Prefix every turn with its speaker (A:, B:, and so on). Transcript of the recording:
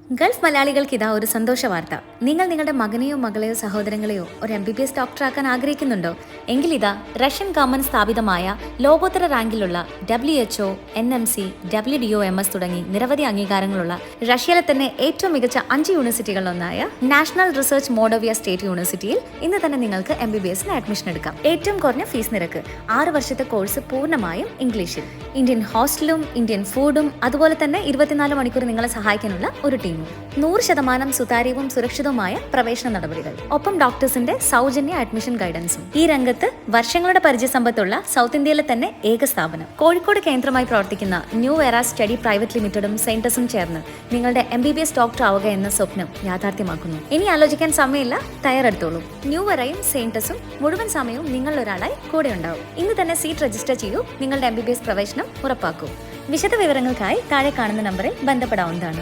A: Gulf മലയാളികൾക്ക് ഇതാ ഒരു സന്തോഷ വാർത്ത. നിങ്ങൾ നിങ്ങളുടെ മകനെയോ മകളെയോ സഹോദരങ്ങളെയോ ഒരു MBBS ഡോക്ടറാക്കാൻ ആഗ്രഹിക്കുന്നുണ്ടോ? എങ്കിൽ ഇതാ റഷ്യൻ ഗവൺമെന്റ് സ്ഥാപിതമായ ലോകോത്തര റാങ്കിലുള്ള WHO, NMC, WDOMS തുടങ്ങി നിരവധി അംഗീകാരങ്ങളുള്ള റഷ്യയിലെ തന്നെ ഏറ്റവും മികച്ച 5 യൂണിവേഴ്സിറ്റികളിലൊന്നായ നാഷണൽ റിസർച്ച് മോഡോവിയ സ്റ്റേറ്റ് യൂണിവേഴ്സിറ്റിയിൽ ഇന്ന് തന്നെ നിങ്ങൾക്ക് MBBSന് അഡ്മിഷൻ എടുക്കാം. ഏറ്റവും കുറഞ്ഞ ഫീസ് നിരക്ക്, 6 വർഷത്തെ കോഴ്സ് പൂർണ്ണമായും ഇംഗ്ലീഷിൽ, ഇന്ത്യൻ ഹോസ്റ്റലും ഇന്ത്യൻ ഫുഡും അതുപോലെ തന്നെ 24 മണിക്കൂർ നിങ്ങളെ സഹായിക്കാനുള്ള ഒരു ടീം, 100% സുതാര്യവും സുരക്ഷിതവുമായ പ്രവേശന നടപടികൾ, ഒപ്പം ഡോക്ടേഴ്സിന്റെ സൗജന്യ അഡ്മിഷൻ ഗൈഡൻസും. ഈ രംഗത്ത് വർഷങ്ങളുടെ പരിചയസമ്പത്തുള്ള സൗത്ത് ഇന്ത്യയിലെ തന്നെ ഏക സ്ഥാപനം. കോഴിക്കോട് കേന്ദ്രമായി പ്രവർത്തിക്കുന്ന ന്യൂ എറ സ്റ്റഡി പ്രൈവറ്റ് ലിമിറ്റഡും സെയിന്റസും ചേർന്ന് നിങ്ങളുടെ MBBS ഡോക്ടർ ആവുക എന്ന സ്വപ്നം യാഥാർത്ഥ്യമാക്കുന്നു. ഇനി ആലോചിക്കാൻ സമയമില്ല, തയ്യാറെടുത്തോളൂ. ന്യൂ എറയും സെയിന്റസും മുഴുവൻ സമയവും നിങ്ങൾ ഒരാളായി കൂടെ ഉണ്ടാവും. ഇന്ന് തന്നെ സീറ്റ് രജിസ്റ്റർ ചെയ്യൂ, നിങ്ങളുടെ MBBS പ്രവേശനം ഉറപ്പാക്കൂ. വിശദ വിവരങ്ങൾക്കായി താഴെ കാണുന്ന നമ്പറിൽ ബന്ധപ്പെടാവുന്നതാണ്.